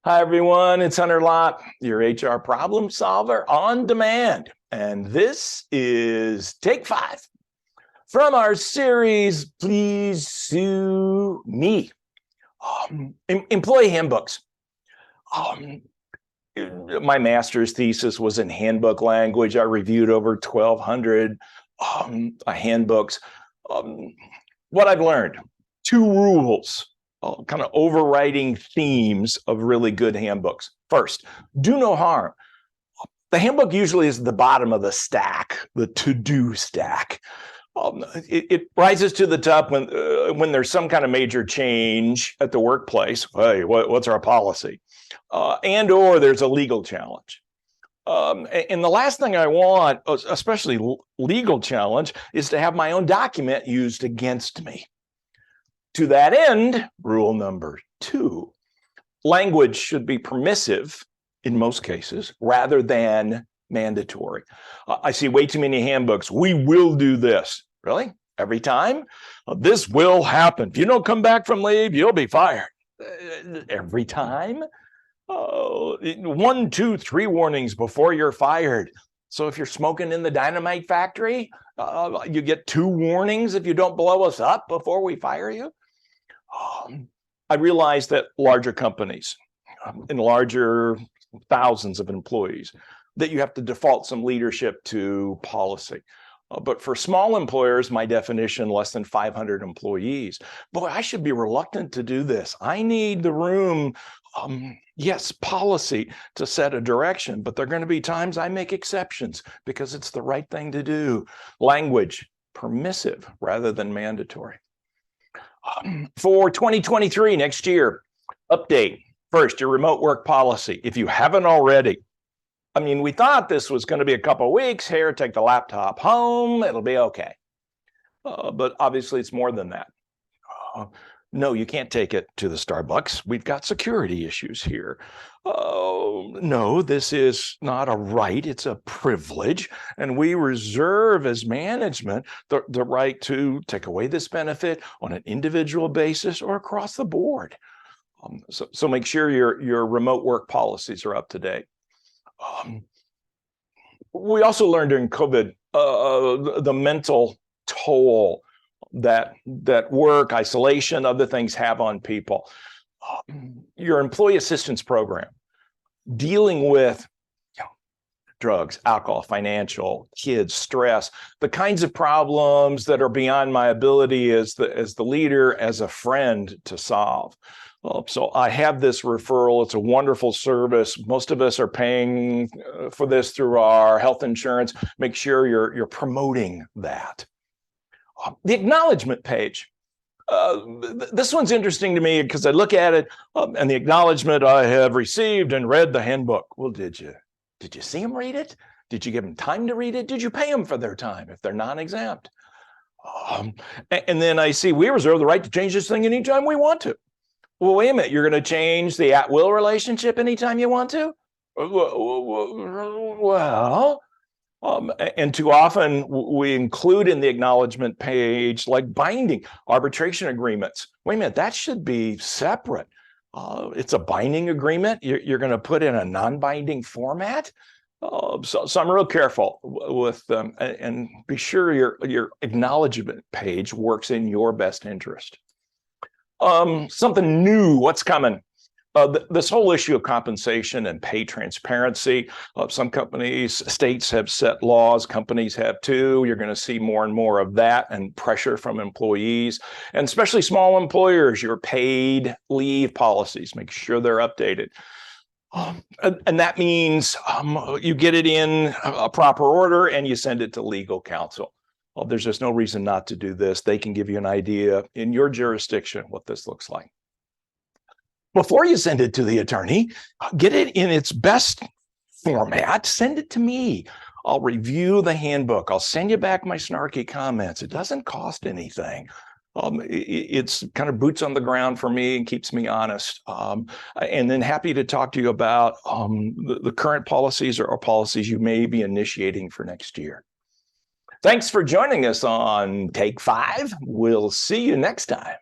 Hi, everyone. It's Hunter Lott, your HR problem solver on demand. And this is take 5 from our series, Please Sue Me. Employee handbooks. My master's thesis was in handbook language. I reviewed over 1,200 handbooks. What I've learned, 2 rules, kind of overriding themes of really good handbooks. First, do no harm. The handbook usually is the bottom of the stack, the to-do stack. It rises to the top when there's some kind of major change at the workplace. Hey, what's our policy? And or there's a legal challenge. And the last thing I want, especially legal challenge, is to have my own document used against me. To that end, rule number 2, language should be permissive in most cases rather than mandatory. I see way too many handbooks. We will do this. Really? Every time? This will happen. If you don't come back from leave, you'll be fired. Every time? 1, 2, 3 warnings before you're fired. So if you're smoking in the dynamite factory, you get 2 warnings if you don't blow us up before we fire you. I realize that larger companies, in larger thousands of employees, that you have to default some leadership to policy. But for small employers, my definition, less than 500 employees. Boy, I should be reluctant to do this. I need the room, yes, policy to set a direction, but there are going to be times I make exceptions because it's the right thing to do. Language, permissive rather than mandatory. For 2023, next year, update. First, your remote work policy. If you haven't already, we thought this was going to be a couple of weeks. Here, take the laptop home. It'll be okay. But obviously, it's more than that. No, you can't take it to the Starbucks. We've got security issues here. No, this is not a right. It's a privilege. And we reserve as management the right to take away this benefit on an individual basis or across the board. So make sure your remote work policies are up to date. We also learned during COVID the mental toll that work, isolation, other things have on people. Your employee assistance program, dealing with drugs, alcohol, financial, kids, stress, the kinds of problems that are beyond my ability as the leader, as a friend to solve. So I have this referral. It's a wonderful service. Most of us are paying for this through our health insurance. Make sure you're promoting that. The acknowledgement page. This one's interesting to me because I look at it and the acknowledgement, I have received and read the handbook. Well, did you see them read it? Did you give them time to read it? Did you pay them for their time if they're non-exempt? And then I see we reserve the right to change this thing anytime we want to. Well, wait a minute, you're going to change the at-will relationship anytime you want to? Well, and too often we include in the acknowledgement page like binding arbitration agreements. Wait a minute, that should be separate. It's a binding agreement. You're going to put in a non-binding format. So I'm real careful with them, and be sure your acknowledgement page works in your best interest. Something new, what's coming? This whole issue of compensation and pay transparency. Some companies, states have set laws, companies have too. You're going to see more and more of that and pressure from employees, and especially small employers, your paid leave policies, make sure they're updated. And that means you get it in a proper order and you send it to legal counsel. Well, there's just no reason not to do this. They can give you an idea in your jurisdiction what this looks like. Before you send it to the attorney, get it in its best format, send it to me. I'll review the handbook. I'll send you back my snarky comments. It doesn't cost anything. It's kind of boots on the ground for me and keeps me honest. And then happy to talk to you about the current policies or policies you may be initiating for next year. Thanks for joining us on Take 5. We'll see you next time.